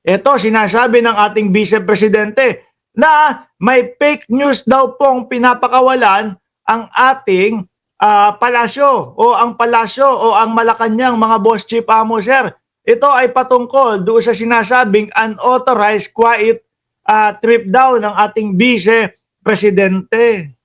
Ito, sinasabi ng ating Vice Presidente na may fake news daw pong pinapakawalan ang ating palasyo o ang Malacanang mga boss chief amo, sir. Ito ay patungkol doon sa sinasabing unauthorized quiet trip daw ng ating Vice Presidente.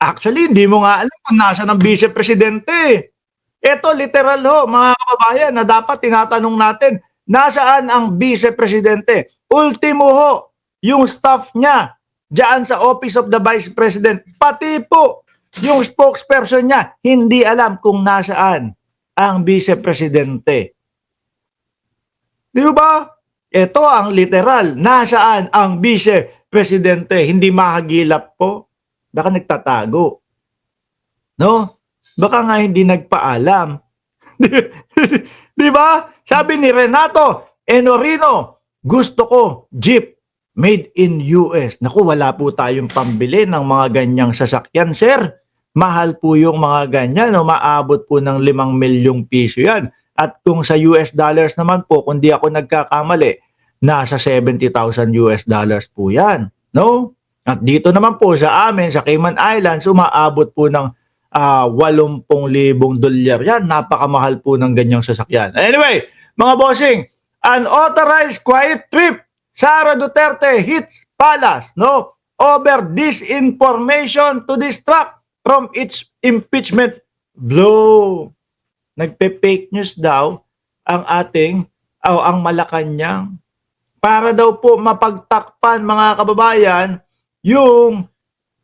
Actually, hindi mo nga alam kung nasa ng Vice Presidente. Ito literal ho, mga kababayan, na dapat tinatanong natin, nasaan ang Vice Presidente? Ultimo ho, yung staff niya diyan sa Office of the Vice President, pati po yung spokesperson niya, hindi alam kung nasaan ang Vice Presidente. Di ba? Ito ang literal, nasaan ang Vice Presidente? Hindi mahagilap po. Baka nagtatago. No? Baka nga hindi nagpaalam. Di ba? Sabi ni Renato Enorino, gusto ko Jeep made in US. Naku, wala po tayong pambili ng mga ganyang sasakyan, sir. Mahal po yung mga ganyan. No? Maabot po ng 5 milyong piso yan. At kung sa US dollars naman po, kung di ako nagkakamali, nasa 70,000 US dollars po yan. No? At dito naman po sa amin, sa Cayman Islands, umaabot po ng 80,000 dolyar yan. Napakamahal po ng ganyang sasakyan. Anyway, mga bossing, unauthorized quiet trip. Sara Duterte hits palace, no? Over disinformation to distract from its impeachment blow. Nagpe-fake news daw ang ating, ang Malacanang. Para daw po mapagtakpan, mga kababayan, yung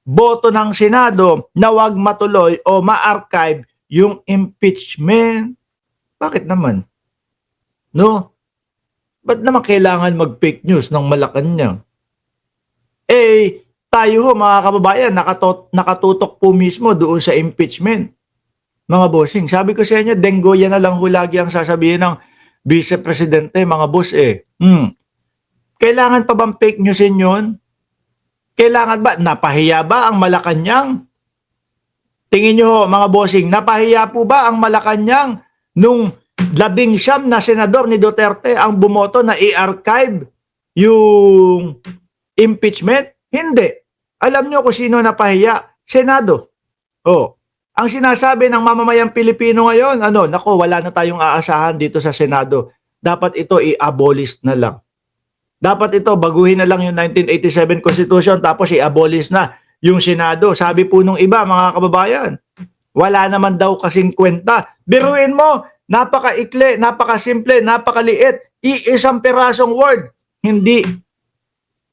boto ng Senado na wag matuloy o ma-archive yung impeachment. Bakit naman? No? Ba't naman kailangan mag-fake news ng Malacanang? Eh, tayo ho, mga kababayan, nakatutok po mismo doon sa impeachment. Mga bossing, sabi ko sa inyo, denggo yan na lang ho lagi ang sasabihin ng Vice Presidente, mga boss Kailangan pa bang fake newsin yun? Kailangan ba? Napahiya ba ang Malacanang? Tingin nyo, mga bossing, napahiya po ba ang Malacanang nung 19 na senador ni Duterte ang bumoto na i-archive yung impeachment? Hindi. Alam nyo kung sino napahiya? Senado. Ang sinasabi ng mamamayang Pilipino ngayon, nako, wala na tayong aasahan dito sa Senado. Dapat ito i-abolish na lang. Dapat ito, baguhin na lang yung 1987 Constitution tapos i-abolish na yung Senado. Sabi po nung iba, mga kababayan, wala naman daw kasing kwenta. Biruin mo, napaka-ikli, napaka-simple, napakaliit, iisang pirasong word. Hindi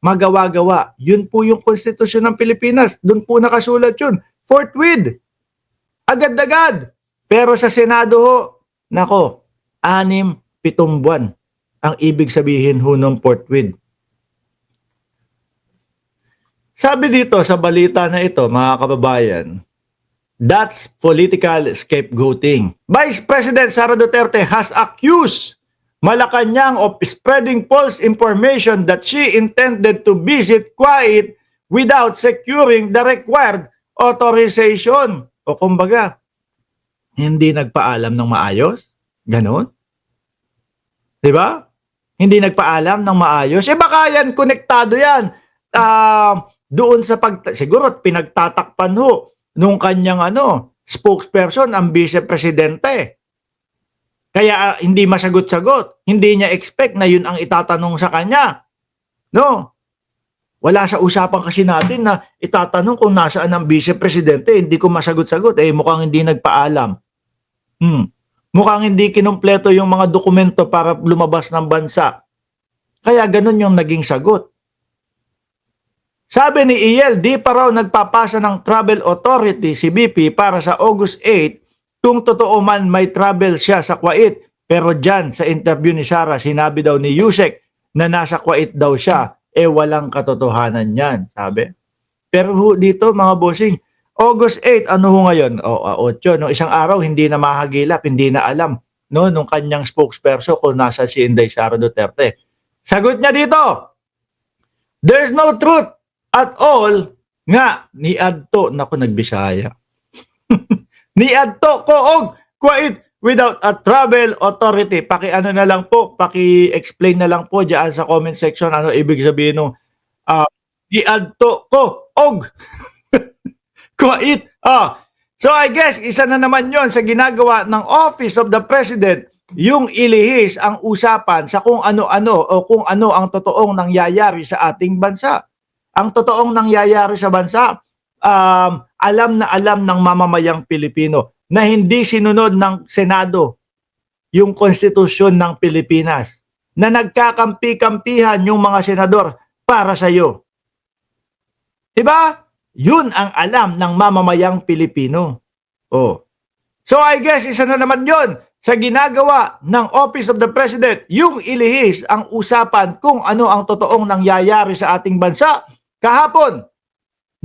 magawa-gawa. Yun po yung Constitution ng Pilipinas. Doon po nakasulat yun. Forthwith. Agad-agad. Pero sa Senado ho, nako, 6-7 buwan ang ibig sabihin ho ng forthwith. Sabi dito sa balita na ito, mga kababayan, that's political scapegoating. Vice President Sara Duterte has accused Malacanang of spreading false information that she intended to visit quiet without securing the required authorization. O kumbaga, hindi nagpaalam ng maayos? Ganon? Diba? Hindi nagpaalam ng maayos. Baka yan, konektado yan. Doon sa siguro pinagtatakpan ho nung kanyang spokesperson, ang Vice Presidente. Kaya hindi masagot-sagot. Hindi niya expect na yun ang itatanong sa kanya. No? Wala sa usapan kasi natin na itatanong kung nasaan ang Vice Presidente. Hindi ko masagot-sagot. Mukhang hindi nagpaalam. Mukhang hindi kinumpleto yung mga dokumento para lumabas ng bansa. Kaya ganun yung naging sagot. Sabi ni EL, di pa raw nagpapasa ng Travel Authority si BP para sa August 8 kung totoo man may travel siya sa Kuwait. Pero dyan sa interview ni Sara, sinabi daw ni Yusek na nasa Kuwait daw siya. Walang katotohanan yan, sabi. Pero dito, mga bossing, August 8, ano ho ngayon? 8, no? Isang araw, hindi na mahagilap, hindi na alam, no? Nung kanyang spokesperson kung nasa si Inday Sara Duterte. Sagot niya dito, there's no truth at all nga ni adto, naku, nagbisaya. Ni adto ko og Kuwait without a travel authority. Paki-ano na lang po, paki-explain na lang po diyan sa comment section ano ibig sabihin nung giadto ko og kuwait. So I guess isa na naman 'yon sa ginagawa ng Office of the President, yung ilihis ang usapan sa kung ano-ano o kung ano ang totoong nangyayari sa ating bansa. Ang totoong nangyayari sa bansa, alam na alam ng mamamayang Pilipino na hindi sinunod ng Senado yung konstitusyon ng Pilipinas, na nagkakampi-kampihan yung mga senador para sa iyo. Diba? Yun ang alam ng mamamayang Pilipino. So I guess isa na naman yon sa ginagawa ng Office of the President, yung ilihis ang usapan kung ano ang totoong nangyayari sa ating bansa. Kahapon,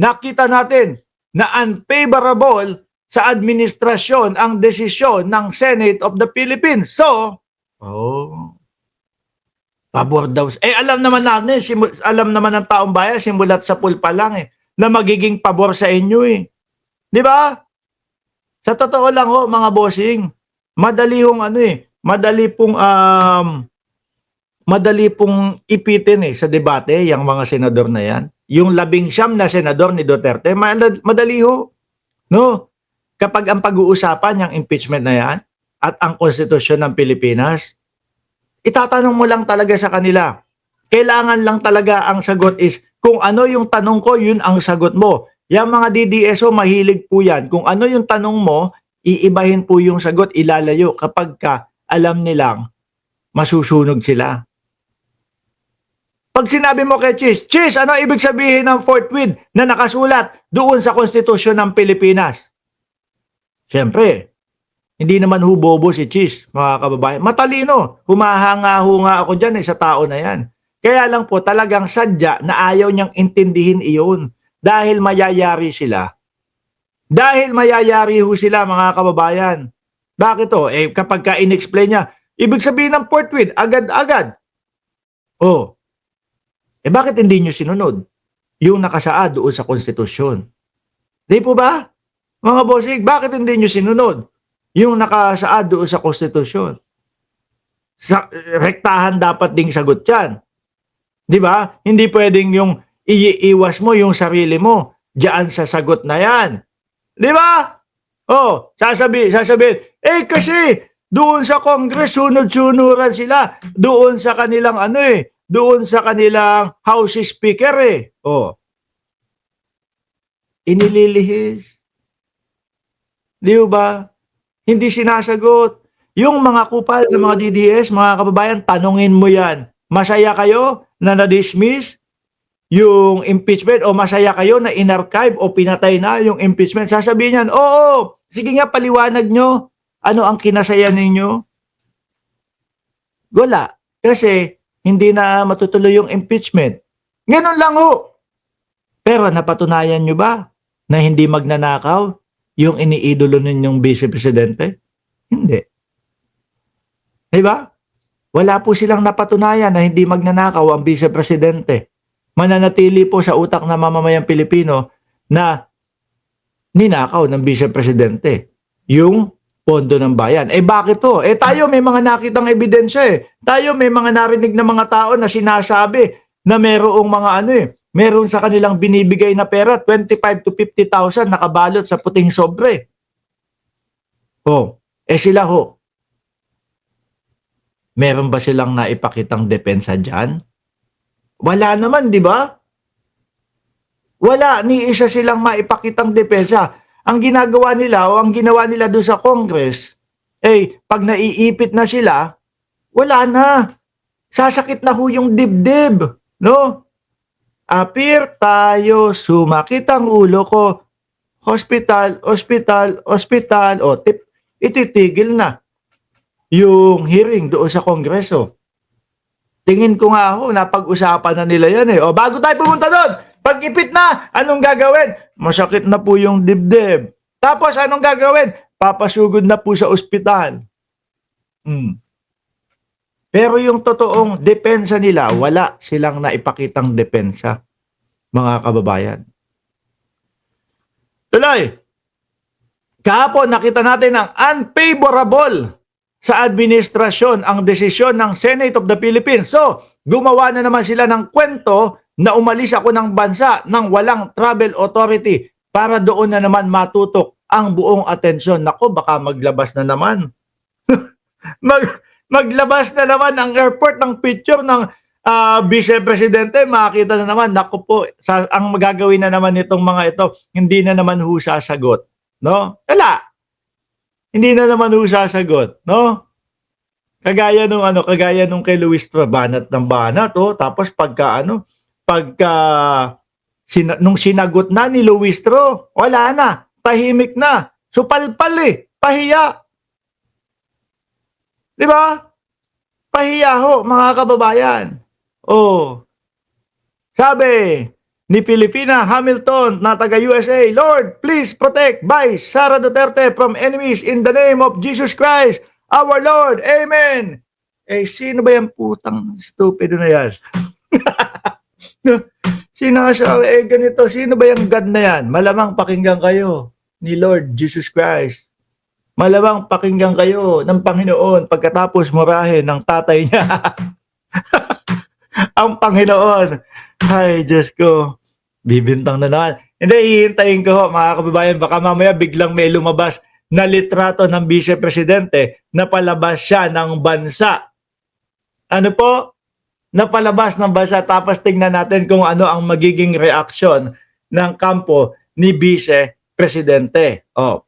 nakita natin na unfavorable sa administrasyon ang desisyon ng Senate of the Philippines. So, pabor daw. Alam naman natin, alam naman ng taong bayan, simulat sa pool pa lang na magiging pabor sa inyo Di ba? Sa totoo lang mga bossing, madali pong ipitin sa debate yung mga senador na yan. Yung 19 na senador ni Duterte, madali no? Kapag ang pag-uusapan yung impeachment na yan at ang konstitusyon ng Pilipinas, itatanong mo lang talaga sa kanila. Kailangan lang talaga ang sagot is kung ano yung tanong ko, yun ang sagot mo. Yung mga DDSO, mahilig po yan. Kung ano yung tanong mo, iibahin po yung sagot, ilalayo kapag alam nilang masusunog sila. Pag sinabi mo kay Chis, ano ibig sabihin ng forthwith na nakasulat doon sa konstitusyon ng Pilipinas? Siyempre, hindi naman bobo si Chis, mga kababayan. Matalino, humahanga-hunga ako dyan sa tao na yan. Kaya lang po talagang sadya na ayaw niyang intindihin iyon dahil mayayari sila. Dahil mayayari sila mga kababayan. Bakit kapag in-explain niya, ibig sabihin ng forthwith, agad-agad. Bakit hindi niyo sinunod yung nakasaad doon sa konstitusyon? Di po ba? Mga bossing, bakit hindi niyo sinunod yung nakasaad doon sa konstitusyon? Rektahan dapat ding sagot yan. Di ba? Hindi pwedeng yung iiwas mo yung sarili mo diyan sa sagot na yan. Di ba? Sasabihin, kasi doon sa Congress, sunod-sunuran sila. Doon sa kanilang doon sa kanilang House Speaker inililihis. Di ba? Hindi sinasagot. Yung mga kupal ng mga DDS, mga kababayan, tanungin mo yan. Masaya kayo na na-dismiss yung impeachment o masaya kayo na in-archive o pinatay na yung impeachment? Sasabihin yan, oo, sige nga paliwanag nyo. Ano ang kinasaya ninyo? Wala. Kasi hindi na matutuloy yung impeachment. Ganun lang Pero napatunayan nyo ba na hindi magnanakaw yung iniidolo ninyong Vice Presidente? Hindi. Diba? Wala po silang napatunayan na hindi magnanakaw ang Vice Presidente. Mananatili po sa utak ng mamamayang Pilipino na ninakaw ng Vice Presidente yung pondo ng bayan. Bakit tayo may mga nakitang ebidensya Tayo may mga narinig na mga tao na sinasabi na merong mga meron sa kanilang binibigay na pera, 25 to 50,000 nakabalot sa puting sobre. Sila meron ba silang naipakitang depensa dyan? Wala naman, di ba? Wala, ni isa silang maipakitang depensa. Ang ginagawa nila o ang ginawa nila doon sa Congress, pag naiipit na sila, wala na. Sasakit na yung dibdib. No? Appear tayo, sumakit ang ulo ko. Hospital. Ititigil na yung hearing doon sa Kongreso. Tingin ko nga napag-usapan na nila yan bago tayo pumunta doon, pag-ipit na, anong gagawin? Masakit na po yung dibdib. Tapos anong gagawin? Papasugod na po sa ospital. Pero yung totoong depensa nila, wala silang naipakitang depensa, mga kababayan. Tuloy! Kahapon nakita natin ang unfavorable sa administrasyon ang desisyon ng Senate of the Philippines. So, gumawa na naman sila ng kwento na umalis ako ng bansa nang walang travel authority para doon na naman matutok ang buong atensyon. Nako, baka maglabas na naman. Maglabas na naman ang airport ng picture ng Vice Presidente, makakita na naman, naku po, ang magagawin na naman itong mga ito, hindi na naman ho sasagot. No? Wala. Hindi na naman ho sasagot, no? Kagaya nung kay Luis Tra, banat ng banat, oh. Tapos nung sinagot na ni Luis Tro, wala na, tahimik na. Supalpal pahiya. 'Di ba? Pahiya ho, mga kababayan. Oh. Sabi ni Filipina Hamilton na taga USA, Lord, please protect Vice Sara Duterte from enemies in the name of Jesus Christ, our Lord. Amen. Sino ba yung putang stupido na yan? Sinasabi, ganito, sino ba yung God na yan? Malamang pakinggan kayo ni Lord Jesus Christ. Malamang pakinggan kayo ng Panginoon pagkatapos murahin ng tatay niya. Ang Panginoon. Ay, Diyos ko. Bibintang na naman. Hindi, hihintayin ko ho, mga kababayan. Baka mamaya biglang may lumabas na litrato ng Vice Presidente na palabas siya ng bansa. Ano po? Napalabas ng bansa. Tapos tingnan natin kung ano ang magiging reaksyon ng kampo ni Vice Presidente. Oh,